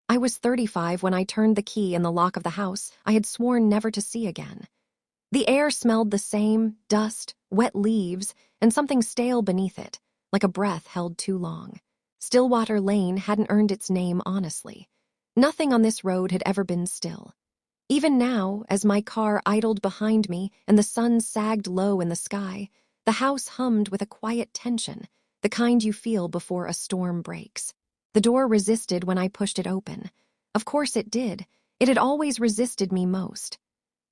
I was 35 when I turned the key in the lock of the house I had sworn never to see again. The air smelled the same: dust, wet leaves, and something stale beneath it, like a breath held too long. Stillwater Lane hadn't earned its name honestly. Nothing on this road had ever been still. Even now, as my car idled behind me and the sun sagged low in the sky, the house hummed with a quiet tension, the kind you feel before a storm breaks. The door resisted when I pushed it open. Of course it did. It had always resisted me most.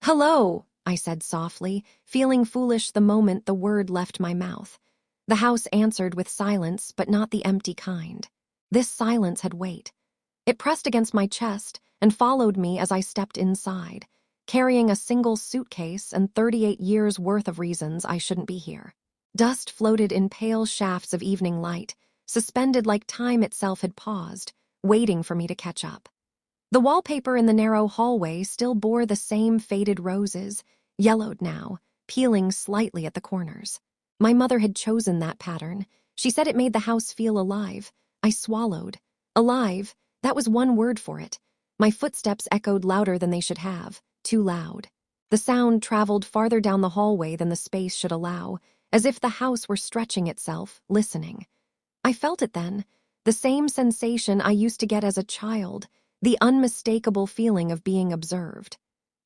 "Hello," I said softly, feeling foolish the moment the word left my mouth. The house answered with silence, but not the empty kind. This silence had weight. It pressed against my chest and followed me as I stepped inside, carrying a single suitcase and 38 years' worth of reasons I shouldn't be here. Dust floated in pale shafts of evening light, suspended like time itself had paused, waiting for me to catch up. The wallpaper in the narrow hallway still bore the same faded roses, yellowed now, peeling slightly at the corners. My mother had chosen that pattern. She said it made the house feel alive. I swallowed. Alive, that was one word for it. My footsteps echoed louder than they should have, too loud. The sound traveled farther down the hallway than the space should allow, as if the house were stretching itself, listening. I felt it then, the same sensation I used to get as a child, the unmistakable feeling of being observed.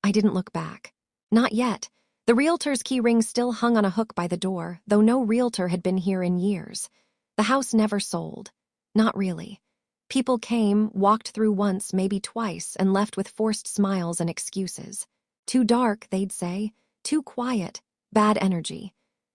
I didn't look back. Not yet. The realtor's key ring still hung on a hook by the door, though no realtor had been here in years. The house never sold. Not really. People came, walked through once, maybe twice, and left with forced smiles and excuses. Too dark, they'd say. Too quiet. Bad energy.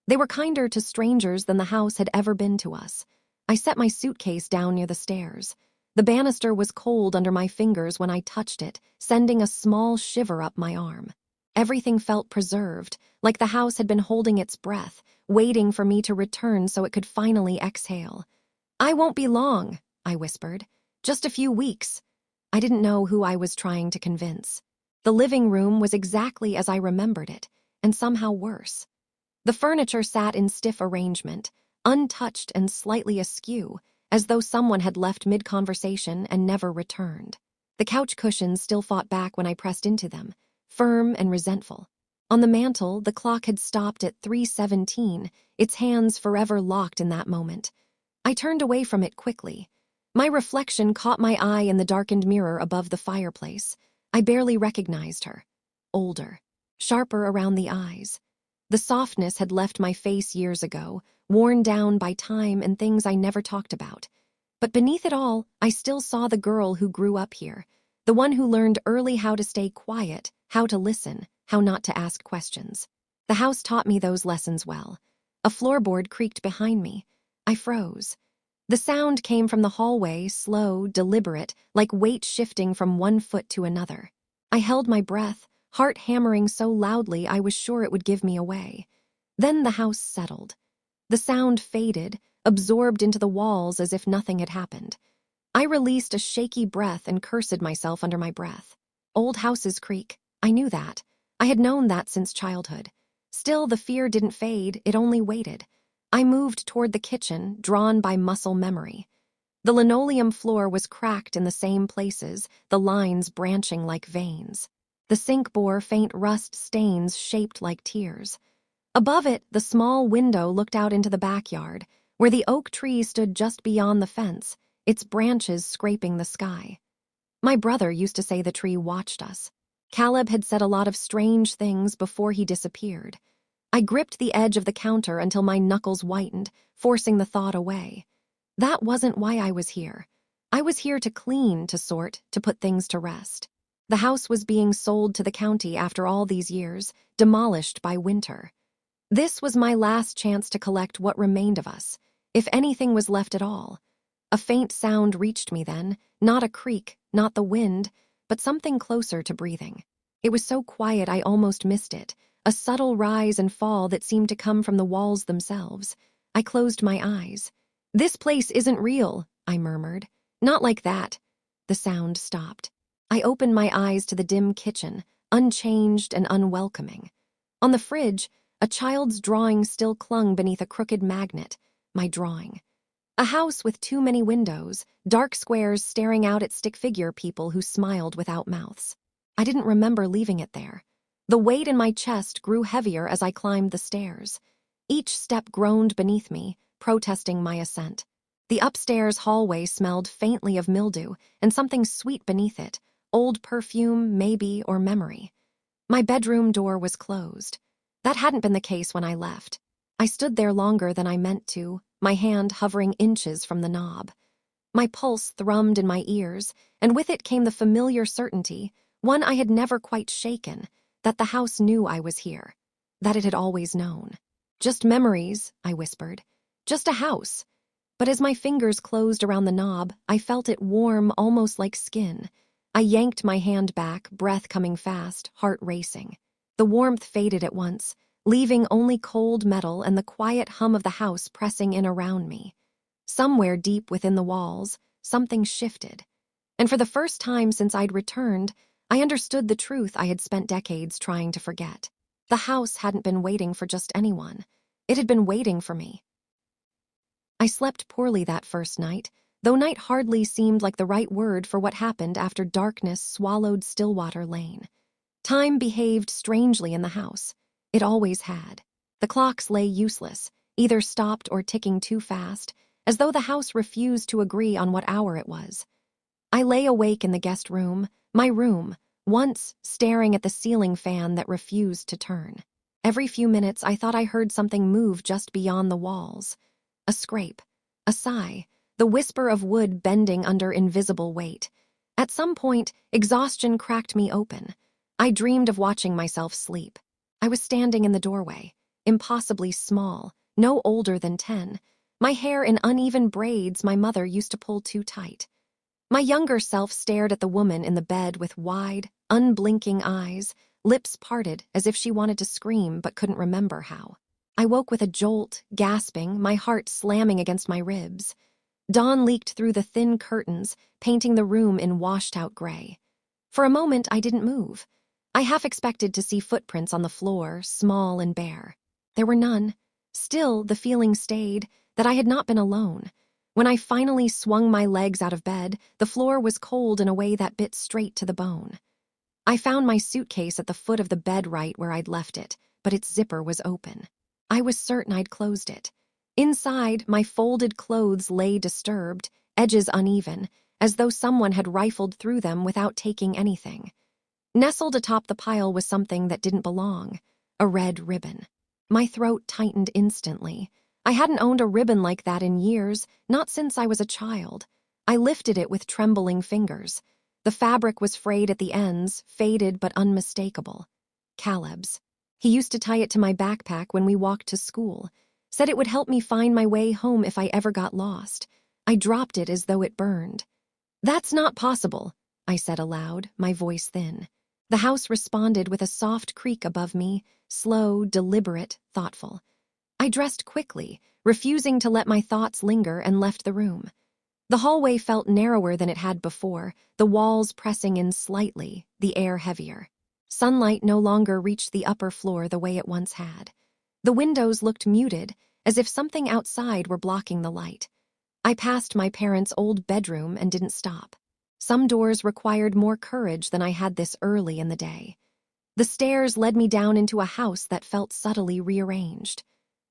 They were kinder to strangers than the house had ever been to us. I set my suitcase down near the stairs. The banister was cold under my fingers when I touched it, sending a small shiver up my arm. Everything felt preserved, like the house had been holding its breath, waiting for me to return so it could finally exhale. "I won't be long," I whispered. "Just a few weeks." I didn't know who I was trying to convince. The living room was exactly as I remembered it, and somehow worse. The furniture sat in stiff arrangement, untouched and slightly askew, as though someone had left mid-conversation and never returned. The couch cushions still fought back when I pressed into them, firm and resentful. On the mantel, the clock had stopped at 3:17, its hands forever locked in that moment. I turned away from it quickly. My reflection caught my eye in the darkened mirror above the fireplace. I barely recognized her. Older, sharper around the eyes. The softness had left my face years ago, worn down by time and things I never talked about. But beneath it all, I still saw the girl who grew up here, the one who learned early how to stay quiet, how to listen, how not to ask questions. The house taught me those lessons well. A floorboard creaked behind me. I froze. The sound came from the hallway, slow, deliberate, like weight shifting from one foot to another. I held my breath, heart hammering so loudly I was sure it would give me away. Then the house settled. The sound faded, absorbed into the walls as if nothing had happened. I released a shaky breath and cursed myself under my breath. Old houses creak. I knew that. I had known that since childhood. Still, the fear didn't fade, it only waited. I moved toward the kitchen, drawn by muscle memory. The linoleum floor was cracked in the same places, the lines branching like veins. The sink bore faint rust stains shaped like tears. Above it, the small window looked out into the backyard, where the oak tree stood just beyond the fence, its branches scraping the sky. My brother used to say the tree watched us. Caleb had said a lot of strange things before he disappeared. I gripped the edge of the counter until my knuckles whitened, forcing the thought away. That wasn't why I was here. I was here to clean, to sort, to put things to rest. The house was being sold to the county after all these years, demolished by winter. This was my last chance to collect what remained of us, if anything was left at all. A faint sound reached me then, not a creak, not the wind, but something closer to breathing. It was so quiet I almost missed it, a subtle rise and fall that seemed to come from the walls themselves. I closed my eyes. "This place isn't real," I murmured. "Not like that." The sound stopped. I opened my eyes to the dim kitchen, unchanged and unwelcoming. On the fridge, a child's drawing still clung beneath a crooked magnet, my drawing. A house with too many windows, dark squares staring out at stick figure people who smiled without mouths. I didn't remember leaving it there. The weight in my chest grew heavier as I climbed the stairs. Each step groaned beneath me, protesting my ascent. The upstairs hallway smelled faintly of mildew and something sweet beneath it, old perfume, maybe, or memory. My bedroom door was closed. That hadn't been the case when I left. I stood there longer than I meant to, my hand hovering inches from the knob. My pulse thrummed in my ears, and with it came the familiar certainty, one I had never quite shaken, that the house knew I was here, that it had always known. Just memories, I whispered. Just a house. But as my fingers closed around the knob, I felt it warm, almost like skin. I yanked my hand back, breath coming fast, heart racing. The warmth faded at once, leaving only cold metal and the quiet hum of the house pressing in around me. Somewhere deep within the walls, something shifted. And for the first time since I'd returned, I understood the truth I had spent decades trying to forget. The house hadn't been waiting for just anyone. It had been waiting for me. I slept poorly that first night, though night hardly seemed like the right word for what happened after darkness swallowed Stillwater Lane. Time behaved strangely in the house. It always had. The clocks lay useless, either stopped or ticking too fast, as though the house refused to agree on what hour it was. I lay awake in the guest room, my room, once staring at the ceiling fan that refused to turn. Every few minutes I thought I heard something move just beyond the walls. A scrape, a sigh, the whisper of wood bending under invisible weight. At some point, exhaustion cracked me open. I dreamed of watching myself sleep. I was standing in the doorway, impossibly small, no older than 10, my hair in uneven braids my mother used to pull too tight. My younger self stared at the woman in the bed with wide, unblinking eyes, lips parted as if she wanted to scream but couldn't remember how. I woke with a jolt, gasping, my heart slamming against my ribs. Dawn leaked through the thin curtains, painting the room in washed-out gray. For a moment, I didn't move. I half expected to see footprints on the floor, small and bare. There were none. Still, the feeling stayed, that I had not been alone. When I finally swung my legs out of bed, the floor was cold in a way that bit straight to the bone. I found my suitcase at the foot of the bed right where I'd left it, but its zipper was open. I was certain I'd closed it. Inside, my folded clothes lay disturbed, edges uneven, as though someone had rifled through them without taking anything. Nestled atop the pile was something that didn't belong, a red ribbon. My throat tightened instantly. I hadn't owned a ribbon like that in years, not since I was a child. I lifted it with trembling fingers. The fabric was frayed at the ends, faded but unmistakable. Caleb's. He used to tie it to my backpack when we walked to school. Said it would help me find my way home if I ever got lost. I dropped it as though it burned. "That's not possible," I said aloud, my voice thin. The house responded with a soft creak above me, slow, deliberate, thoughtful. I dressed quickly, refusing to let my thoughts linger, and left the room. The hallway felt narrower than it had before, the walls pressing in slightly, the air heavier. Sunlight no longer reached the upper floor the way it once had. The windows looked muted, as if something outside were blocking the light. I passed my parents' old bedroom and didn't stop. Some doors required more courage than I had this early in the day. The stairs led me down into a house that felt subtly rearranged.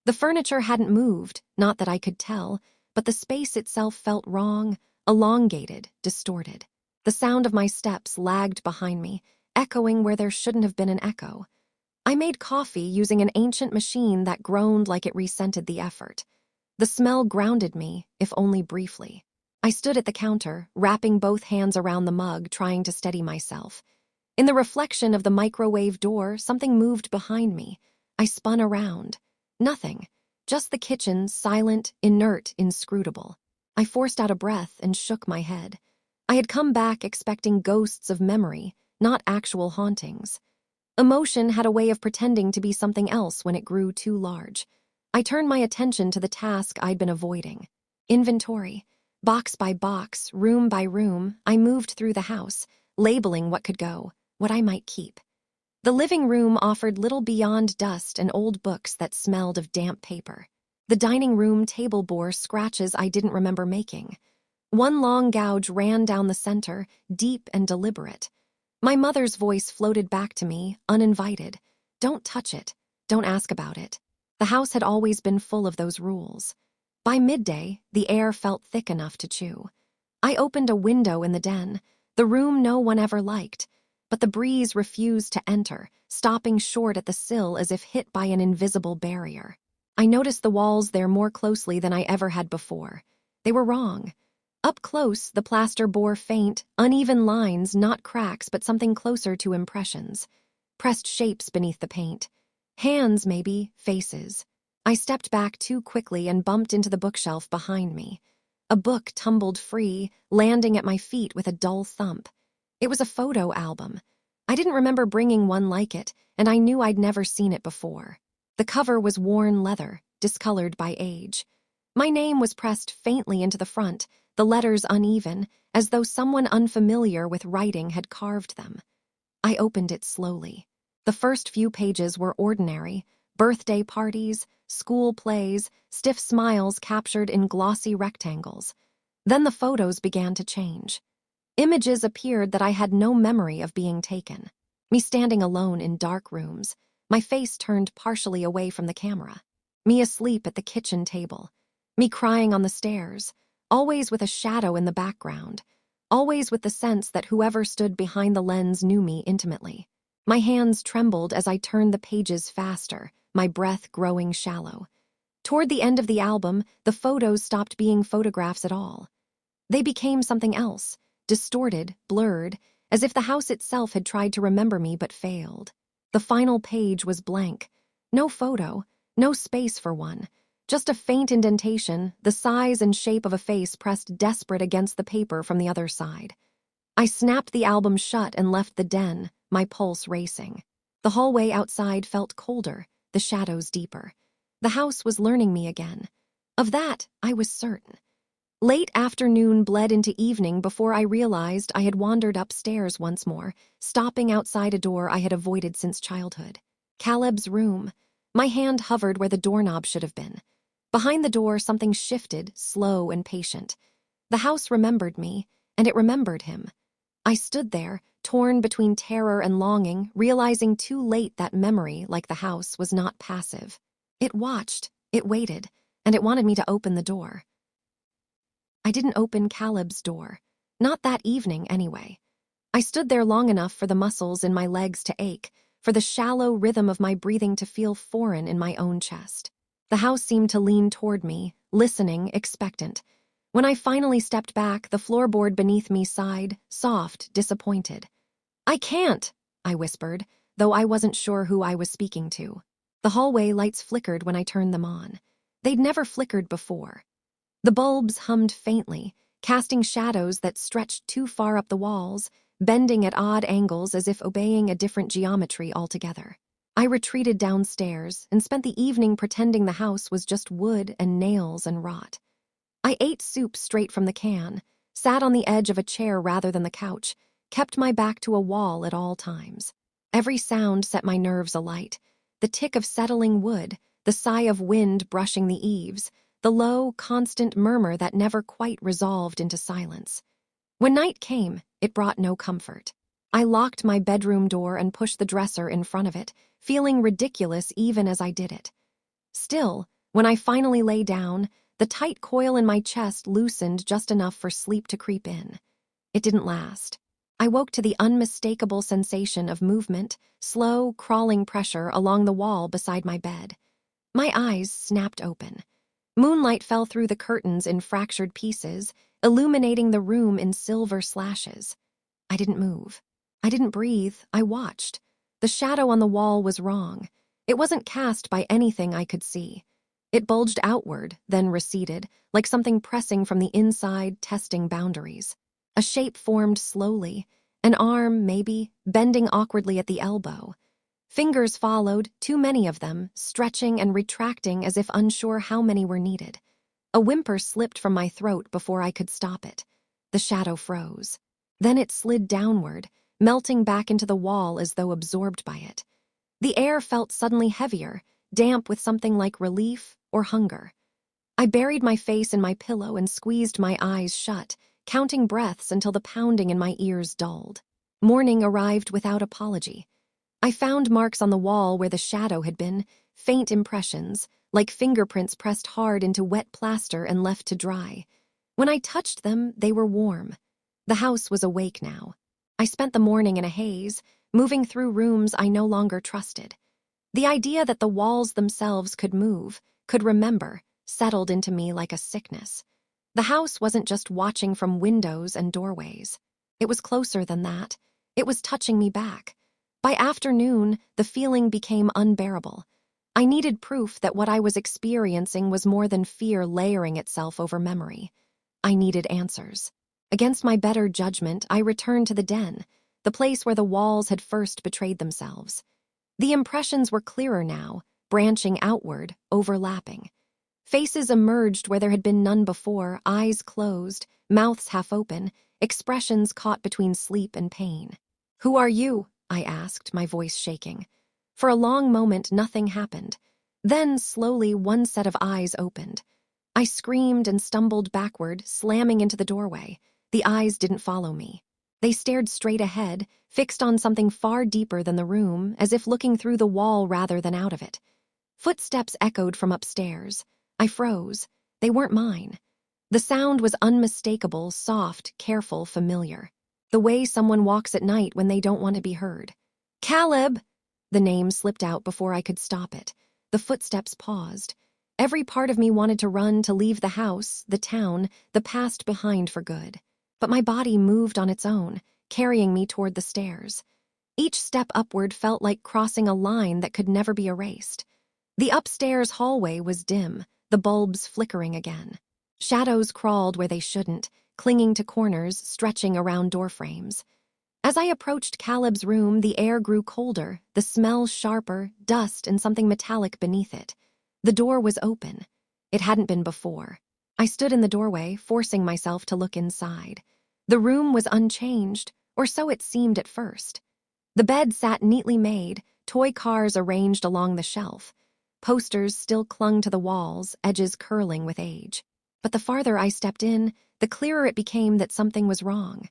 The furniture hadn't moved, not that I could tell, but the space itself felt wrong, elongated, distorted. The sound of my steps lagged behind me, echoing where there shouldn't have been an echo. I made coffee using an ancient machine that groaned like it resented the effort. The smell grounded me, if only briefly. I stood at the counter, wrapping both hands around the mug, trying to steady myself. In the reflection of the microwave door, something moved behind me. I spun around. Nothing. Just the kitchen, silent, inert, inscrutable. I forced out a breath and shook my head. I had come back expecting ghosts of memory, not actual hauntings. Emotion had a way of pretending to be something else when it grew too large. I turned my attention to the task I'd been avoiding. Inventory. Box by box, room by room, I moved through the house, labeling what could go, what I might keep. The living room offered little beyond dust and old books that smelled of damp paper. The dining room table bore scratches I didn't remember making. One long gouge ran down the center, deep and deliberate. My mother's voice floated back to me, uninvited. Don't touch it. Don't ask about it. The house had always been full of those rules. By midday, the air felt thick enough to chew. I opened a window in the den, the room no one ever liked, but the breeze refused to enter, stopping short at the sill as if hit by an invisible barrier. I noticed the walls there more closely than I ever had before. They were wrong. Up close, the plaster bore faint, uneven lines, not cracks, but something closer to impressions. Pressed shapes beneath the paint. Hands, maybe, faces. I stepped back too quickly and bumped into the bookshelf behind me. A book tumbled free, landing at my feet with a dull thump. It was a photo album. I didn't remember bringing one like it, and I knew I'd never seen it before. The cover was worn leather, discolored by age. My name was pressed faintly into the front, the letters uneven, as though someone unfamiliar with writing had carved them. I opened it slowly. The first few pages were ordinary: birthday parties, school plays, stiff smiles captured in glossy rectangles. Then the photos began to change. Images appeared that I had no memory of being taken. Me standing alone in dark rooms, my face turned partially away from the camera. Me asleep at the kitchen table. Me crying on the stairs, always with a shadow in the background, always with the sense that whoever stood behind the lens knew me intimately. My hands trembled as I turned the pages faster, my breath growing shallow. Toward the end of the album, the photos stopped being photographs at all. They became something else, distorted, blurred, as if the house itself had tried to remember me but failed. The final page was blank. No photo, no space for one. Just a faint indentation, the size and shape of a face pressed desperate against the paper from the other side. I snapped the album shut and left the den, my pulse racing. The hallway outside felt colder, the shadows deeper. The house was learning me again. Of that, I was certain. Late afternoon bled into evening before I realized I had wandered upstairs once more, stopping outside a door I had avoided since childhood. Caleb's room. My hand hovered where the doorknob should have been. Behind the door, something shifted, slow and patient. The house remembered me, and it remembered him. I stood there, torn between terror and longing, realizing too late that memory, like the house, was not passive. It watched, it waited, and it wanted me to open the door. I didn't open Caleb's door. Not that evening, anyway. I stood there long enough for the muscles in my legs to ache, for the shallow rhythm of my breathing to feel foreign in my own chest. The house seemed to lean toward me, listening, expectant. When I finally stepped back, the floorboard beneath me sighed, soft, disappointed. "I can't," I whispered, though I wasn't sure who I was speaking to. The hallway lights flickered when I turned them on. They'd never flickered before. The bulbs hummed faintly, casting shadows that stretched too far up the walls, bending at odd angles as if obeying a different geometry altogether. I retreated downstairs and spent the evening pretending the house was just wood and nails and rot. I ate soup straight from the can, sat on the edge of a chair rather than the couch, kept my back to a wall at all times. Every sound set my nerves alight: the tick of settling wood, the sigh of wind brushing the eaves, the low, constant murmur that never quite resolved into silence. When night came, it brought no comfort. I locked my bedroom door and pushed the dresser in front of it, feeling ridiculous even as I did it. Still, when I finally lay down, the tight coil in my chest loosened just enough for sleep to creep in. It didn't last. I woke to the unmistakable sensation of movement, slow, crawling pressure along the wall beside my bed. My eyes snapped open. Moonlight fell through the curtains in fractured pieces, illuminating the room in silver slashes. I didn't move. I didn't breathe. I watched. The shadow on the wall was wrong. It wasn't cast by anything I could see. It bulged outward, then receded, like something pressing from the inside, testing boundaries. A shape formed slowly, an arm, maybe, bending awkwardly at the elbow. Fingers followed, too many of them, stretching and retracting as if unsure how many were needed. A whimper slipped from my throat before I could stop it. The shadow froze. Then it slid downward, melting back into the wall as though absorbed by it. The air felt suddenly heavier, damp with something like relief, or hunger. I buried my face in my pillow and squeezed my eyes shut, counting breaths until the pounding in my ears dulled. Morning arrived without apology. I found marks on the wall where the shadow had been, faint impressions, like fingerprints pressed hard into wet plaster and left to dry. When I touched them, they were warm. The house was awake now. I spent the morning in a haze, moving through rooms I no longer trusted. The idea that the walls themselves could move, could remember, settled into me like a sickness. The house wasn't just watching from windows and doorways. It was closer than that. It was touching me back. By afternoon, the feeling became unbearable. I needed proof that what I was experiencing was more than fear layering itself over memory. I needed answers. Against my better judgment, I returned to the den, the place where the walls had first betrayed themselves. The impressions were clearer now, branching outward, overlapping. Faces emerged where there had been none before, eyes closed, mouths half open, expressions caught between sleep and pain. "Who are you?" I asked, my voice shaking. For a long moment, nothing happened. Then, slowly, one set of eyes opened. I screamed and stumbled backward, slamming into the doorway. The eyes didn't follow me. They stared straight ahead, fixed on something far deeper than the room, as if looking through the wall rather than out of it. Footsteps echoed from upstairs. I froze. They weren't mine. The sound was unmistakable, soft, careful, familiar. The way someone walks at night when they don't want to be heard. "Caleb!" The name slipped out before I could stop it. The footsteps paused. Every part of me wanted to run, to leave the house, the town, the past behind for good. But my body moved on its own, carrying me toward the stairs. Each step upward felt like crossing a line that could never be erased. The upstairs hallway was dim, the bulbs flickering again. Shadows crawled where they shouldn't, clinging to corners, stretching around doorframes. As I approached Caleb's room, the air grew colder, the smell sharper, dust and something metallic beneath it. The door was open. It hadn't been before. I stood in the doorway, forcing myself to look inside. The room was unchanged, or so it seemed at first. The bed sat neatly made, toy cars arranged along the shelf. Posters still clung to the walls, edges curling with age. But the farther I stepped in, the clearer it became that something was wrong.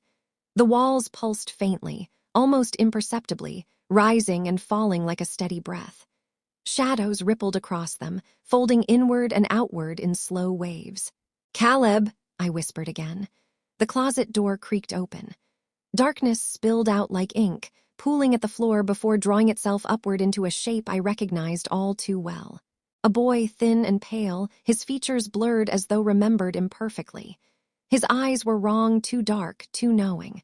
The walls pulsed faintly, almost imperceptibly, rising and falling like a steady breath. Shadows rippled across them, folding inward and outward in slow waves. "Caleb," I whispered again. The closet door creaked open. Darkness spilled out like ink, pooling at the floor before drawing itself upward into a shape I recognized all too well. A boy, thin and pale, his features blurred as though remembered imperfectly. His eyes were wrong, too dark, too knowing.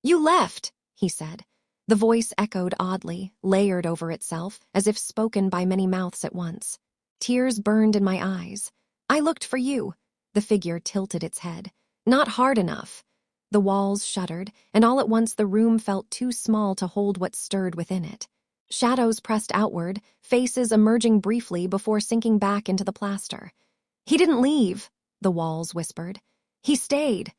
"You left," he said. The voice echoed oddly, layered over itself, as if spoken by many mouths at once. Tears burned in my eyes. "I looked for you." The figure tilted its head. "Not hard enough." The walls shuddered, and all at once the room felt too small to hold what stirred within it. Shadows pressed outward, faces emerging briefly before sinking back into the plaster. "He didn't leave," the walls whispered. "He stayed."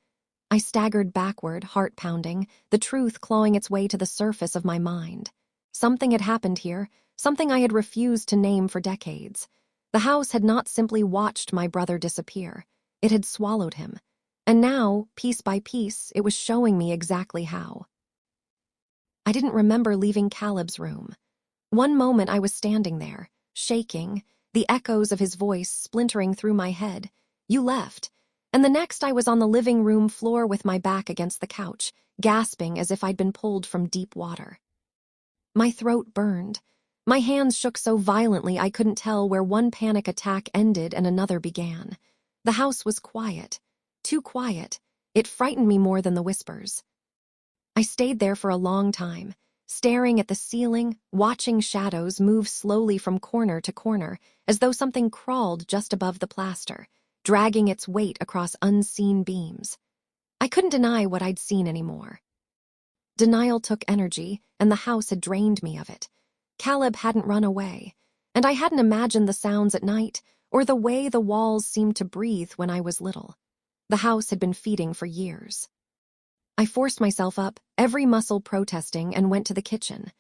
I staggered backward, heart pounding, the truth clawing its way to the surface of my mind. Something had happened here, something I had refused to name for decades. The house had not simply watched my brother disappear. It had swallowed him. And now, piece by piece, it was showing me exactly how. I didn't remember leaving Caleb's room. One moment I was standing there, shaking, the echoes of his voice splintering through my head. "You left." And the next I was on the living room floor with my back against the couch, gasping as if I'd been pulled from deep water. My throat burned. My hands shook so violently I couldn't tell where one panic attack ended and another began. The house was quiet. Too quiet. It frightened me more than the whispers. I stayed there for a long time, staring at the ceiling, watching shadows move slowly from corner to corner, as though something crawled just above the plaster, dragging its weight across unseen beams. I couldn't deny what I'd seen anymore. Denial took energy, and the house had drained me of it. Caleb hadn't run away, and I hadn't imagined the sounds at night or the way the walls seemed to breathe when I was little. The house had been feeding for years. I forced myself up, every muscle protesting, and went to the kitchen.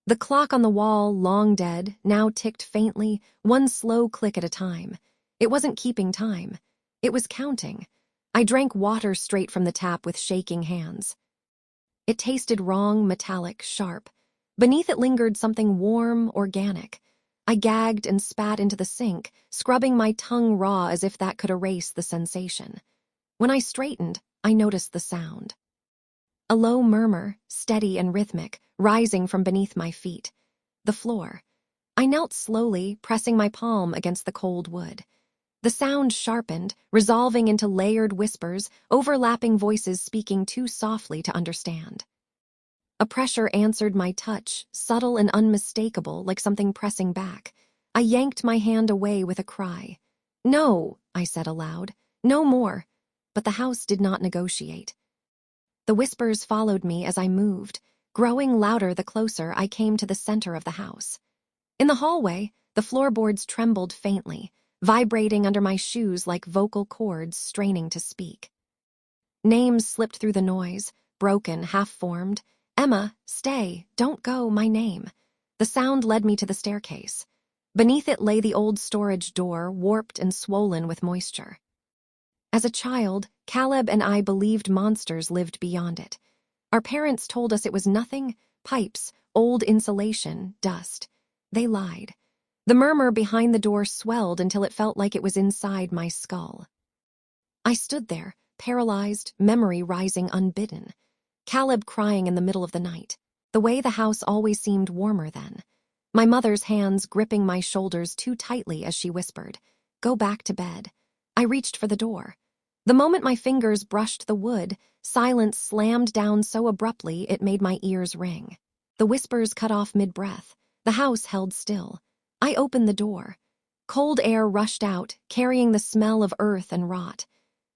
The clock on the wall, long dead, now ticked faintly, one slow click at a time. It wasn't keeping time. It was counting. I drank water straight from the tap with shaking hands. It tasted wrong, metallic, sharp. Beneath it lingered something warm, organic. I gagged and spat into the sink, scrubbing my tongue raw as if that could erase the sensation. When I straightened, I noticed the sound. A low murmur, steady and rhythmic, rising from beneath my feet. The floor. I knelt slowly, pressing my palm against the cold wood. The sound sharpened, resolving into layered whispers, overlapping voices speaking too softly to understand. A pressure answered my touch, subtle and unmistakable, like something pressing back. I yanked my hand away with a cry. "No," I said aloud. "No more." But the house did not negotiate. The whispers followed me as I moved, growing louder the closer I came to the center of the house. In the hallway, the floorboards trembled faintly, vibrating under my shoes like vocal cords straining to speak. Names slipped through the noise, broken, half-formed. "Emma, stay, don't go, my name." The sound led me to the staircase. Beneath it lay the old storage door, warped and swollen with moisture. As a child, Caleb and I believed monsters lived beyond it. Our parents told us it was nothing, pipes, old insulation, dust. They lied. The murmur behind the door swelled until it felt like it was inside my skull. I stood there, paralyzed, memory rising unbidden. Caleb crying in the middle of the night. The way the house always seemed warmer then. My mother's hands gripping my shoulders too tightly as she whispered, "Go back to bed." I reached for the door. The moment my fingers brushed the wood, silence slammed down so abruptly it made my ears ring. The whispers cut off mid-breath. The house held still. I opened the door. Cold air rushed out, carrying the smell of earth and rot.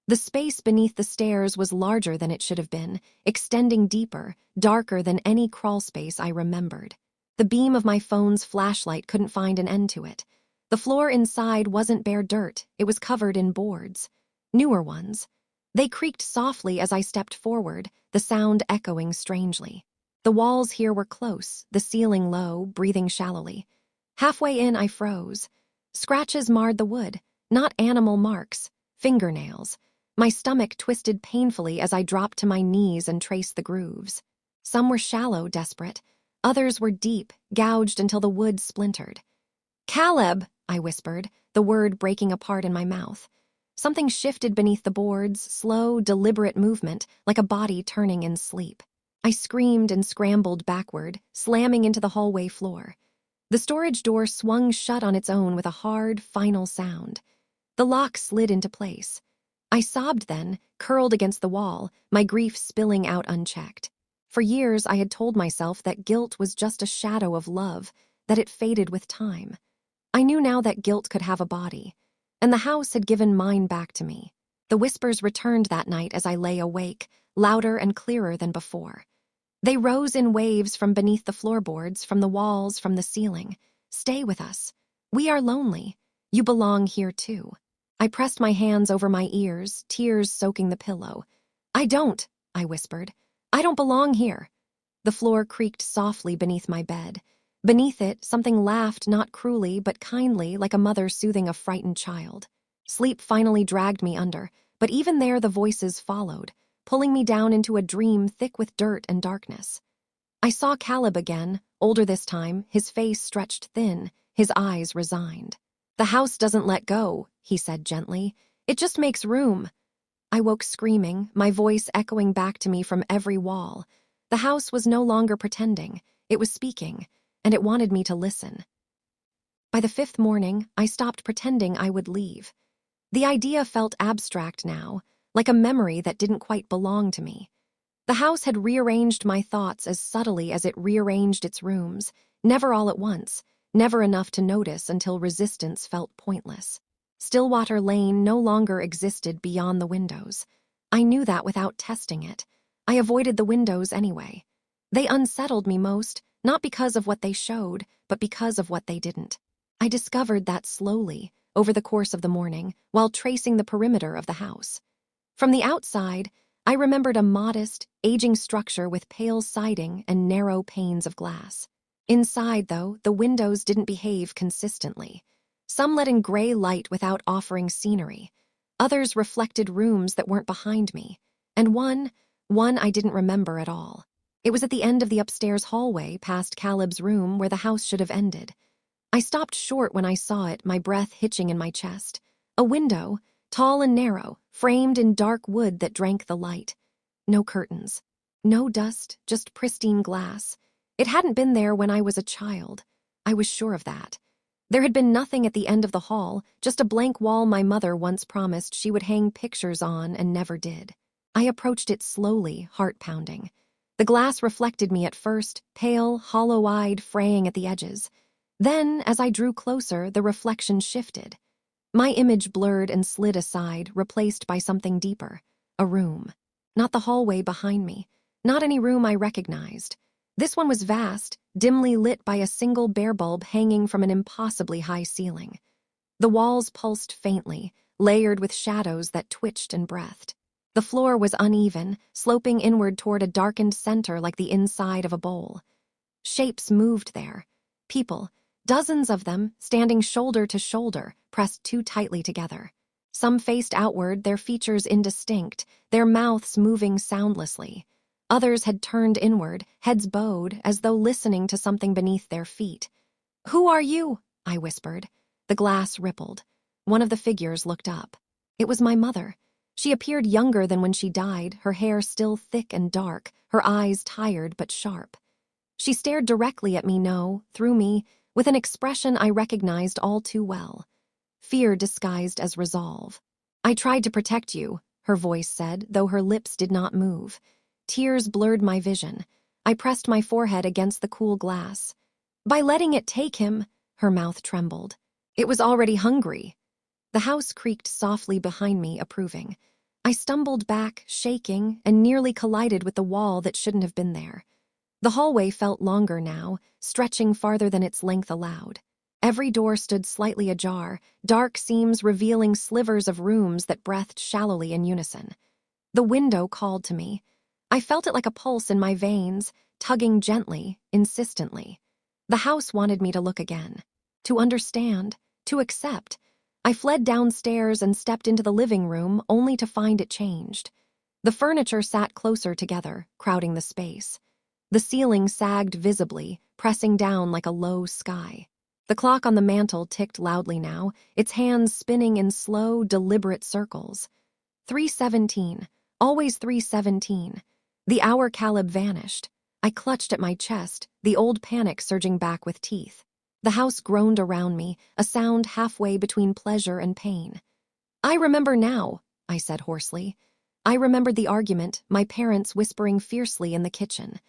The space beneath the stairs was larger than it should have been, extending deeper, darker than any crawl space I remembered. The beam of my phone's flashlight couldn't find an end to it. The floor inside wasn't bare dirt, it was covered in boards. Newer ones. They creaked softly as I stepped forward, the sound echoing strangely. The walls here were close, the ceiling low, breathing shallowly. Halfway in, I froze. Scratches marred the wood, not animal marks, fingernails. My stomach twisted painfully as I dropped to my knees and traced the grooves. Some were shallow, desperate. Others were deep, gouged until the wood splintered. "Caleb," I whispered, the word breaking apart in my mouth. Something shifted beneath the boards, slow, deliberate movement, like a body turning in sleep. I screamed and scrambled backward, slamming into the hallway floor. The storage door swung shut on its own with a hard, final sound. The lock slid into place. I sobbed then, curled against the wall, my grief spilling out unchecked. For years I had told myself that guilt was just a shadow of love, that it faded with time. I knew now that guilt could have a body, and the house had given mine back to me. The whispers returned that night as I lay awake, louder and clearer than before. They rose in waves from beneath the floorboards, from the walls, from the ceiling. "Stay with us. We are lonely. You belong here too." I pressed my hands over my ears, tears soaking the pillow. "I don't," I whispered. "I don't belong here." The floor creaked softly beneath my bed. Beneath it, something laughed not cruelly but kindly, like a mother soothing a frightened child. Sleep finally dragged me under, but even there the voices followed, pulling me down into a dream thick with dirt and darkness. I saw Caleb again, older this time, his face stretched thin, his eyes resigned. "The house doesn't let go," he said gently. "It just makes room." I woke screaming, my voice echoing back to me from every wall. The house was no longer pretending, it was speaking, and it wanted me to listen. By the 5th morning, I stopped pretending I would leave. The idea felt abstract now, like a memory that didn't quite belong to me. The house had rearranged my thoughts as subtly as it rearranged its rooms, never all at once, never enough to notice until resistance felt pointless. Stillwater Lane no longer existed beyond the windows. I knew that without testing it. I avoided the windows anyway. They unsettled me most, not because of what they showed, but because of what they didn't. I discovered that slowly, over the course of the morning, while tracing the perimeter of the house. From the outside, I remembered a modest, aging structure with pale siding and narrow panes of glass. Inside, though, the windows didn't behave consistently. Some let in gray light without offering scenery. Others reflected rooms that weren't behind me. And one I didn't remember at all. It was at the end of the upstairs hallway past Caleb's room where the house should have ended. I stopped short when I saw it, my breath hitching in my chest. A window, tall and narrow, framed in dark wood that drank the light. No curtains. No dust, just pristine glass. It hadn't been there when I was a child. I was sure of that. There had been nothing at the end of the hall, just a blank wall my mother once promised she would hang pictures on and never did. I approached it slowly, heart pounding. The glass reflected me at first, pale, hollow-eyed, fraying at the edges. Then, as I drew closer, the reflection shifted. My image blurred and slid aside, replaced by something deeper. A room. Not the hallway behind me. Not any room I recognized. This one was vast, dimly lit by a single bare bulb hanging from an impossibly high ceiling. The walls pulsed faintly, layered with shadows that twitched and breathed. The floor was uneven, sloping inward toward a darkened center like the inside of a bowl. Shapes moved there. People, dozens of them, standing shoulder to shoulder, pressed too tightly together. Some faced outward, their features indistinct, their mouths moving soundlessly. Others had turned inward, heads bowed, as though listening to something beneath their feet. "Who are you?" I whispered. The glass rippled. One of the figures looked up. It was my mother. She appeared younger than when she died, her hair still thick and dark, her eyes tired but sharp. She stared directly at me, through me, with an expression I recognized all too well. Fear disguised as resolve. "I tried to protect you," her voice said, though her lips did not move. Tears blurred my vision. I pressed my forehead against the cool glass. "By letting it take him," her mouth trembled. "It was already hungry." The house creaked softly behind me, approving. I stumbled back, shaking, and nearly collided with the wall that shouldn't have been there. The hallway felt longer now, stretching farther than its length allowed. Every door stood slightly ajar, dark seams revealing slivers of rooms that breathed shallowly in unison. The window called to me. I felt it like a pulse in my veins, tugging gently, insistently. The house wanted me to look again, to understand, to accept. I fled downstairs and stepped into the living room, only to find it changed. The furniture sat closer together, crowding the space. The ceiling sagged visibly, pressing down like a low sky. The clock on the mantel ticked loudly now, its hands spinning in slow, deliberate circles. 3:17, always 3:17. The hour Caleb vanished. I clutched at my chest, the old panic surging back with teeth. The house groaned around me, a sound halfway between pleasure and pain. "I remember now," I said hoarsely. I remembered the argument, my parents whispering fiercely in the kitchen.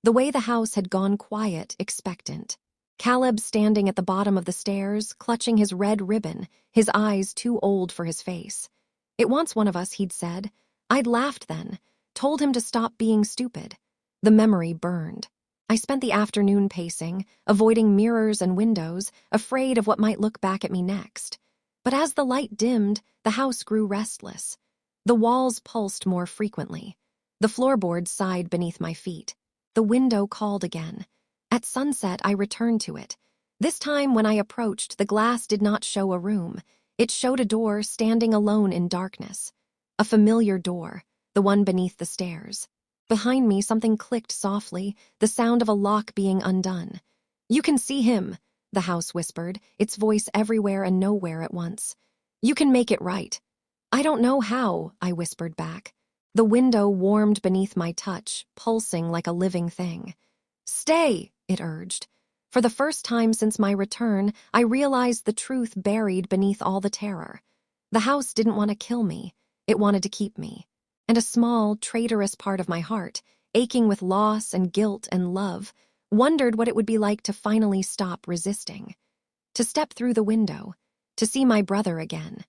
The way the house had gone quiet, expectant. Caleb standing at the bottom of the stairs, clutching his red ribbon, his eyes too old for his face. "It wants one of us," he'd said. I'd laughed then, told him to stop being stupid. The memory burned. I spent the afternoon pacing, avoiding mirrors and windows, afraid of what might look back at me next. But as the light dimmed, the house grew restless. The walls pulsed more frequently. The floorboards sighed beneath my feet. The window called again. At sunset, I returned to it. This time, when I approached, the glass did not show a room. It showed a door standing alone in darkness. A familiar door, the one beneath the stairs. Behind me, something clicked softly, the sound of a lock being undone. "You can see him," the house whispered, its voice everywhere and nowhere at once. "You can make it right." "I don't know how," I whispered back. The window warmed beneath my touch, pulsing like a living thing. "Stay," it urged. For the first time since my return, I realized the truth buried beneath all the terror. The house didn't want to kill me. It wanted to keep me. And a small, traitorous part of my heart, aching with loss and guilt and love, wondered what it would be like to finally stop resisting. To step through the window, to see my brother again.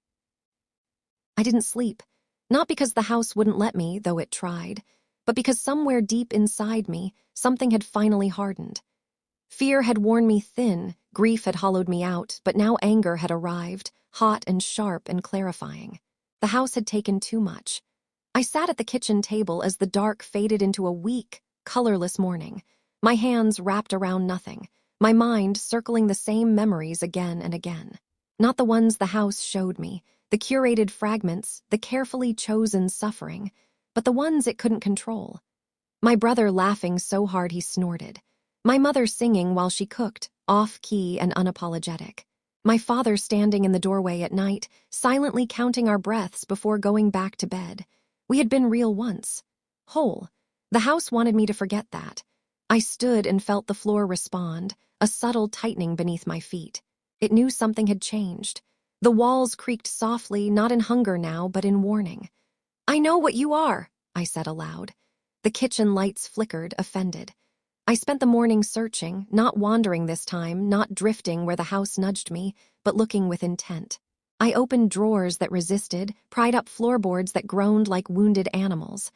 I didn't sleep, not because the house wouldn't let me, though it tried, but because somewhere deep inside me, something had finally hardened. Fear had worn me thin, grief had hollowed me out, but now anger had arrived, hot and sharp and clarifying. The house had taken too much. I sat at the kitchen table as the dark faded into a weak, colorless morning, my hands wrapped around nothing, my mind circling the same memories again and again. Not the ones the house showed me, the curated fragments, the carefully chosen suffering, but the ones it couldn't control. My brother laughing so hard he snorted. My mother singing while she cooked, off-key and unapologetic. My father standing in the doorway at night, silently counting our breaths before going back to bed. We had been real once. Whole. The house wanted me to forget that. I stood and felt the floor respond, a subtle tightening beneath my feet. It knew something had changed. The walls creaked softly, not in hunger now, but in warning. "I know what you are," I said aloud. The kitchen lights flickered, offended. I spent the morning searching, not wandering this time, not drifting where the house nudged me, but looking with intent. I opened drawers that resisted, pried up floorboards that groaned like wounded animals.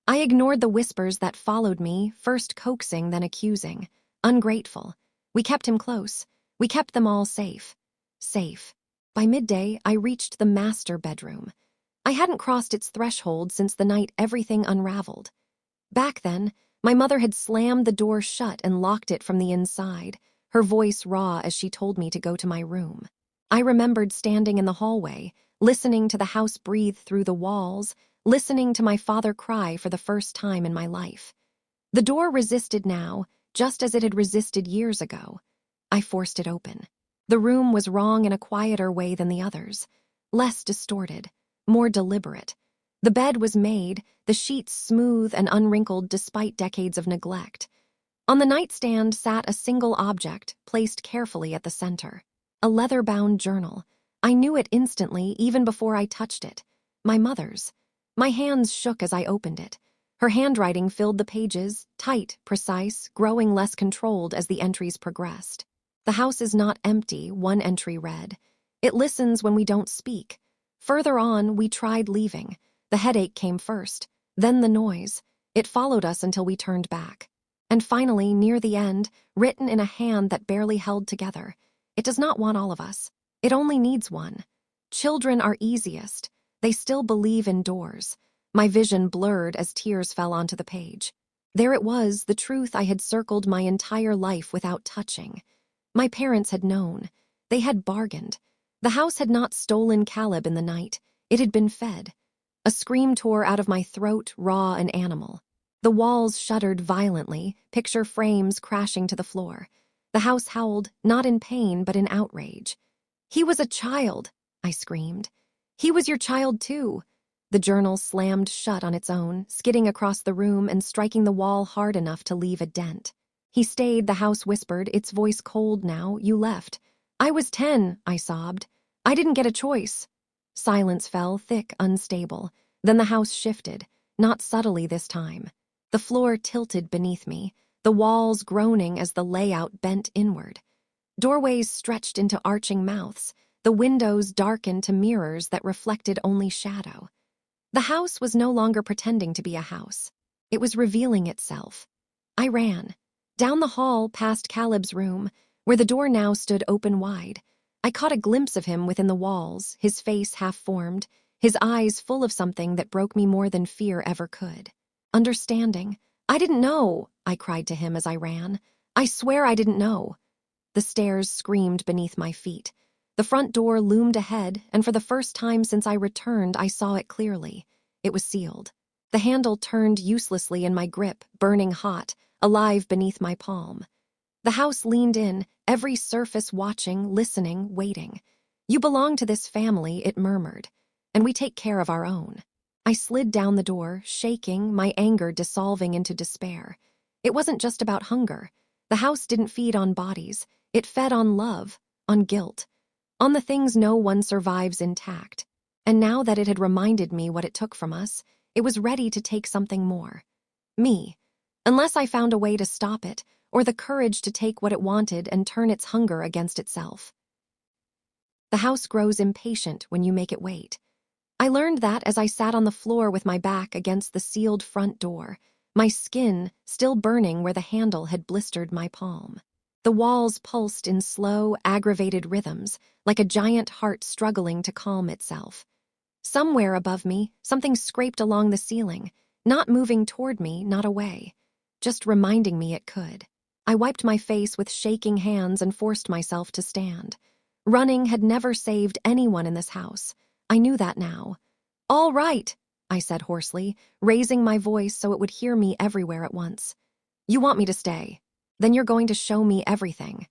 I ignored the whispers that followed me, first coaxing, then accusing. Ungrateful. We kept him close. We kept them all safe. Safe. By midday, I reached the master bedroom. I hadn't crossed its threshold since the night everything unraveled. Back then, my mother had slammed the door shut and locked it from the inside, her voice raw as she told me to go to my room. I remembered standing in the hallway, listening to the house breathe through the walls, listening to my father cry for the first time in my life. The door resisted now, just as it had resisted years ago. I forced it open. The room was wrong in a quieter way than the others, less distorted, more deliberate. The bed was made, the sheets smooth and unwrinkled despite decades of neglect. On the nightstand sat a single object, placed carefully at the center. A leather-bound journal. I knew it instantly, even before I touched it. My mother's. My hands shook as I opened it. Her handwriting filled the pages, tight, precise, growing less controlled as the entries progressed. "The house is not empty," one entry read. "It listens when we don't speak." Further on, we tried leaving. The headache came first, then the noise. It followed us until we turned back. And finally, near the end, written in a hand that barely held together, "It does not want all of us. It only needs one. Children are easiest. They still believe in doors." My vision blurred as tears fell onto the page. There it was, the truth I had circled my entire life without touching. My parents had known. They had bargained. The house had not stolen Caleb in the night. It had been fed. A scream tore out of my throat, raw and animal. The walls shuddered violently, picture frames crashing to the floor. The house howled, not in pain, but in outrage. "He was a child," I screamed. "He was your child too." The journal slammed shut on its own, skidding across the room and striking the wall hard enough to leave a dent. "He stayed," the house whispered, its voice cold now. "You left." "I was 10, I sobbed. "I didn't get a choice." Silence fell, thick, unstable. Then the house shifted, not subtly this time. The floor tilted beneath me, the walls groaning as the layout bent inward. Doorways stretched into arching mouths, the windows darkened to mirrors that reflected only shadow. The house was no longer pretending to be a house. It was revealing itself. I ran. Down the hall, past Caleb's room, where the door now stood open wide. I caught a glimpse of him within the walls, his face half-formed, his eyes full of something that broke me more than fear ever could. Understanding. "I didn't know," I cried to him as I ran. "I swear I didn't know." The stairs screamed beneath my feet. The front door loomed ahead, and for the first time since I returned, I saw it clearly. It was sealed. The handle turned uselessly in my grip, burning hot, alive beneath my palm. The house leaned in, every surface watching, listening, waiting. "You belong to this family," it murmured, "and we take care of our own." I slid down the door, shaking, my anger dissolving into despair. It wasn't just about hunger. The house didn't feed on bodies. It fed on love, on guilt, on the things no one survives intact. And now that it had reminded me what it took from us, it was ready to take something more. Me. Unless I found a way to stop it, or the courage to take what it wanted and turn its hunger against itself. The house grows impatient when you make it wait. I learned that as I sat on the floor with my back against the sealed front door, my skin still burning where the handle had blistered my palm. The walls pulsed in slow, aggravated rhythms, like a giant heart struggling to calm itself. Somewhere above me, something scraped along the ceiling, not moving toward me, not away, just reminding me it could. I wiped my face with shaking hands and forced myself to stand. Running had never saved anyone in this house. I knew that now. "All right," I said hoarsely, raising my voice so it would hear me everywhere at once. "You want me to stay? Then you're going to show me everything."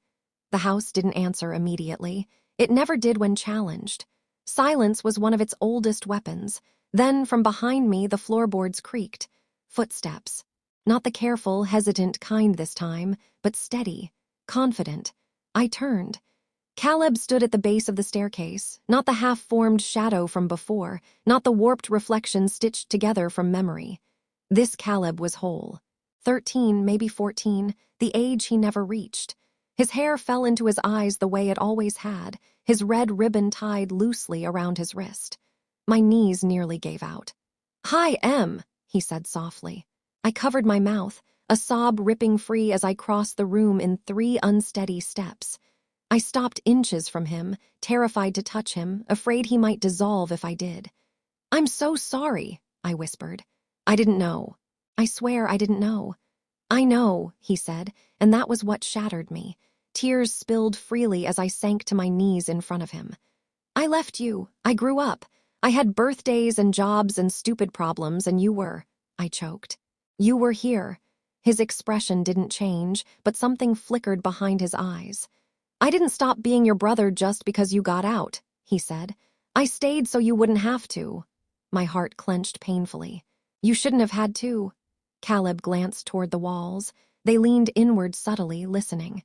The house didn't answer immediately. It never did when challenged. Silence was one of its oldest weapons. Then, from behind me, the floorboards creaked. Footsteps. Not the careful, hesitant kind this time, but steady, confident. I turned. Caleb stood at the base of the staircase, not the half-formed shadow from before, not the warped reflection stitched together from memory. This Caleb was whole. 13, maybe 14, the age he never reached. His hair fell into his eyes the way it always had, his red ribbon tied loosely around his wrist. My knees nearly gave out. "Hi, Em," he said softly. I covered my mouth, a sob ripping free as I crossed the room in 3 unsteady steps. I stopped inches from him, terrified to touch him, afraid he might dissolve if I did. "I'm so sorry," I whispered. "I didn't know. I swear I didn't know." "I know," he said, and that was what shattered me. Tears spilled freely as I sank to my knees in front of him. "I left you. I grew up. I had birthdays and jobs and stupid problems, and you were," I choked. "You were here." His expression didn't change, but something flickered behind his eyes. "I didn't stop being your brother just because you got out," he said. "I stayed so you wouldn't have to." My heart clenched painfully. "You shouldn't have had to." Caleb glanced toward the walls. They leaned inward subtly, listening.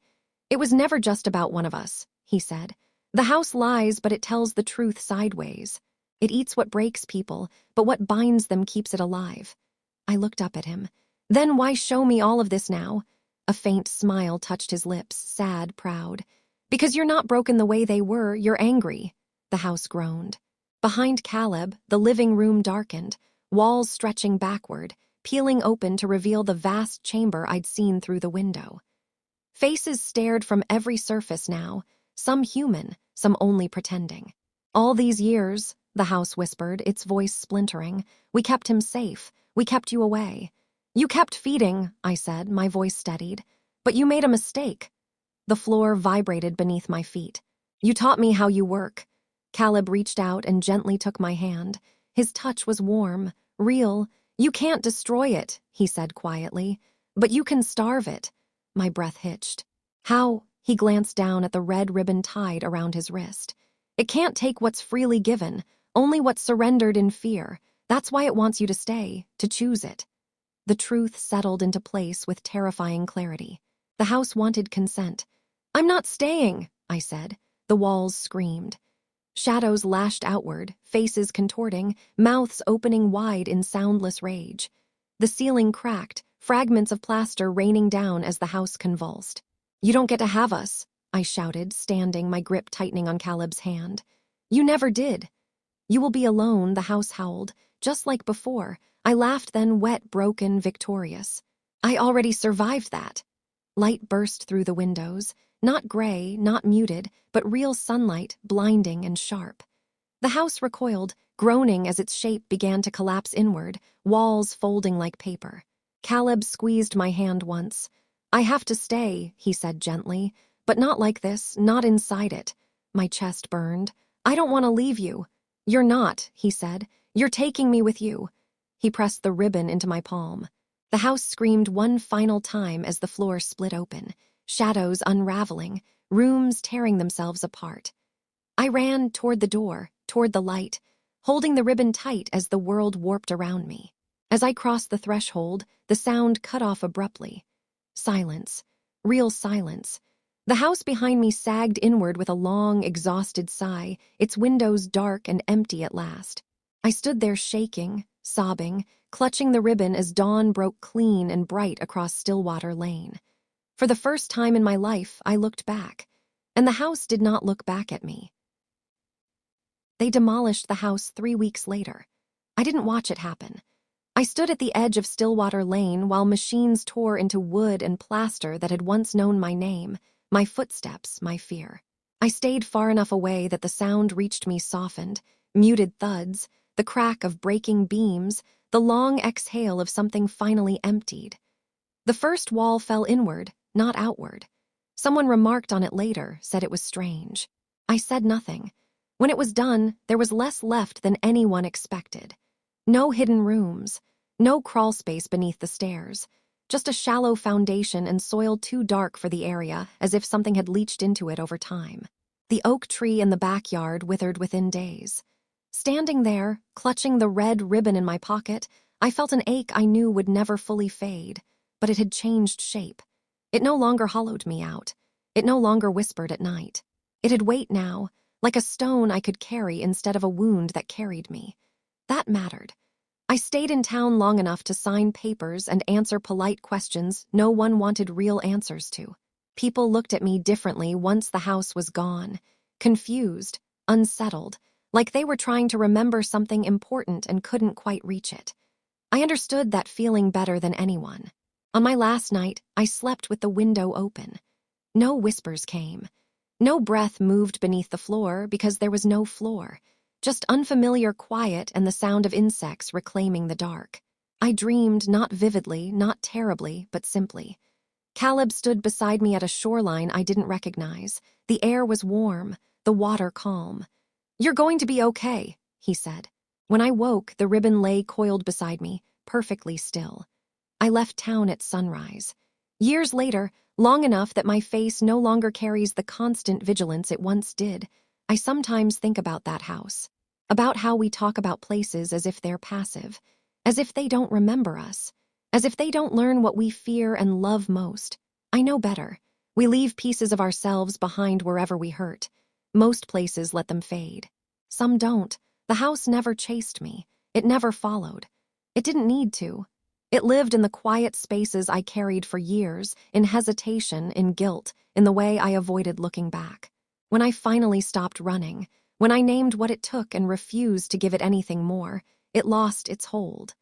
"It was never just about one of us," he said. "The house lies, but it tells the truth sideways. It eats what breaks people, but what binds them keeps it alive." I looked up at him. "Then why show me all of this now?" A faint smile touched his lips, sad, proud. "Because you're not broken the way they were, you're angry." The house groaned. Behind Caleb, the living room darkened, walls stretching backward, peeling open to reveal the vast chamber I'd seen through the window. Faces stared from every surface now, some human, some only pretending. "All these years," the house whispered, its voice splintering, "we kept him safe. We kept you away." "You kept feeding," I said, my voice steadied. "But you made a mistake." The floor vibrated beneath my feet. "You taught me how you work." Caleb reached out and gently took my hand. His touch was warm, real. "You can't destroy it," he said quietly, "but you can starve it." My breath hitched. "How?" He glanced down at the red ribbon tied around his wrist. "It can't take what's freely given, only what's surrendered in fear. That's why it wants you to stay, to choose it." The truth settled into place with terrifying clarity. The house wanted consent. "I'm not staying," I said. The walls screamed. Shadows lashed outward, faces contorting, mouths opening wide in soundless rage. The ceiling cracked, fragments of plaster raining down as the house convulsed. "You don't get to have us," I shouted, standing, my grip tightening on Caleb's hand. "You never did." "You will be alone," the house howled, just like before. I laughed then, wet, broken, victorious. "I already survived that." Light burst through the windows, not gray, not muted, but real sunlight, blinding and sharp. The house recoiled, groaning as its shape began to collapse inward, walls folding like paper. Caleb squeezed my hand once. "I have to stay," he said gently, "but not like this, not inside it." My chest burned. "I don't want to leave you." "You're not," he said. "You're taking me with you." He pressed the ribbon into my palm. The house screamed one final time as the floor split open, shadows unraveling, rooms tearing themselves apart. I ran toward the door, toward the light, holding the ribbon tight as the world warped around me. As I crossed the threshold, the sound cut off abruptly. Silence. Real silence. The house behind me sagged inward with a long, exhausted sigh, its windows dark and empty at last. I stood there shaking, sobbing, clutching the ribbon as dawn broke clean and bright across Stillwater Lane. For the first time in my life, I looked back, and the house did not look back at me. They demolished the house 3 weeks later. I didn't watch it happen. I stood at the edge of Stillwater Lane while machines tore into wood and plaster that had once known my name, my footsteps, my fear. I stayed far enough away that the sound reached me softened, muted thuds, the crack of breaking beams, the long exhale of something finally emptied. The first wall fell inward, not outward. Someone remarked on it later, said it was strange. I said nothing. When it was done, there was less left than anyone expected. No hidden rooms, no crawl space beneath the stairs, just a shallow foundation and soil too dark for the area, as if something had leached into it over time. The oak tree in the backyard withered within days. Standing there, clutching the red ribbon in my pocket, I felt an ache I knew would never fully fade, but it had changed shape. It no longer hollowed me out. It no longer whispered at night. It had weight now, like a stone I could carry instead of a wound that carried me. That mattered. I stayed in town long enough to sign papers and answer polite questions no one wanted real answers to. People looked at me differently once the house was gone, confused, unsettled, like they were trying to remember something important and couldn't quite reach it. I understood that feeling better than anyone. On my last night, I slept with the window open. No whispers came. No breath moved beneath the floor because there was no floor. Just unfamiliar quiet and the sound of insects reclaiming the dark. I dreamed not vividly, not terribly, but simply. Caleb stood beside me at a shoreline I didn't recognize. The air was warm, the water calm. "You're going to be okay," he said. When I woke, the ribbon lay coiled beside me, perfectly still. I left town at sunrise. Years later, long enough that my face no longer carries the constant vigilance it once did, I sometimes think about that house, about how we talk about places as if they're passive, as if they don't remember us, as if they don't learn what we fear and love most. I know better. We leave pieces of ourselves behind wherever we hurt. Most places let them fade. Some don't. The house never chased me. It never followed. It didn't need to. It lived in the quiet spaces I carried for years, in hesitation, in guilt, in the way I avoided looking back. When I finally stopped running, when I named what it took and refused to give it anything more, it lost its hold.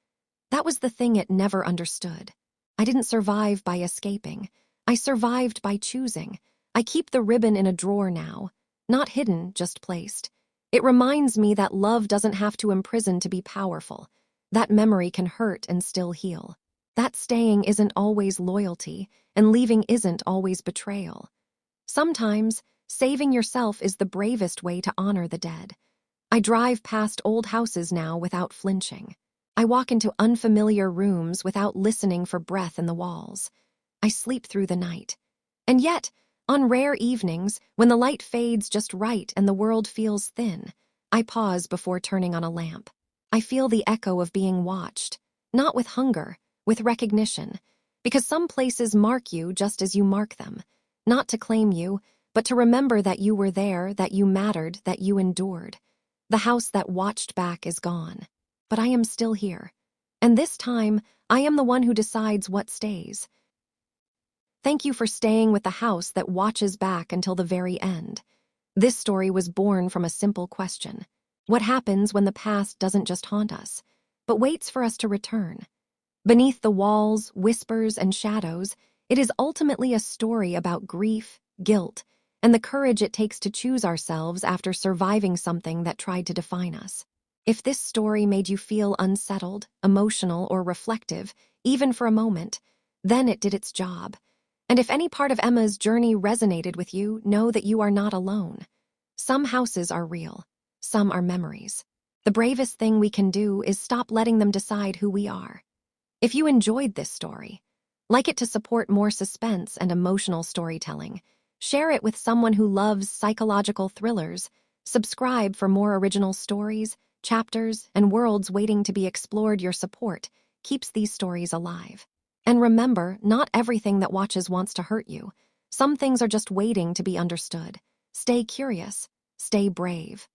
That was the thing it never understood. I didn't survive by escaping. I survived by choosing. I keep the ribbon in a drawer now. Not hidden, just placed. It reminds me that love doesn't have to imprison to be powerful. That memory can hurt and still heal. That staying isn't always loyalty, and leaving isn't always betrayal. Sometimes, saving yourself is the bravest way to honor the dead. I drive past old houses now without flinching. I walk into unfamiliar rooms without listening for breath in the walls. I sleep through the night. And yet, on rare evenings, when the light fades just right and the world feels thin, I pause before turning on a lamp. I feel the echo of being watched, not with hunger, with recognition, because some places mark you just as you mark them, not to claim you, but to remember that you were there, that you mattered, that you endured. The house that watched back is gone, but I am still here. And this time, I am the one who decides what stays. Thank you for staying with the house that watches back until the very end. This story was born from a simple question. What happens when the past doesn't just haunt us, but waits for us to return? Beneath the walls, whispers, and shadows, it is ultimately a story about grief, guilt, and the courage it takes to choose ourselves after surviving something that tried to define us. If this story made you feel unsettled, emotional, or reflective, even for a moment, then it did its job. And if any part of Emma's journey resonated with you, know that you are not alone. Some houses are real. Some are memories. The bravest thing we can do is stop letting them decide who we are. If you enjoyed this story, like it to support more suspense and emotional storytelling, share it with someone who loves psychological thrillers, subscribe for more original stories, chapters, and worlds waiting to be explored. Your support keeps these stories alive. And remember, not everything that watches wants to hurt you. Some things are just waiting to be understood. Stay curious. Stay brave.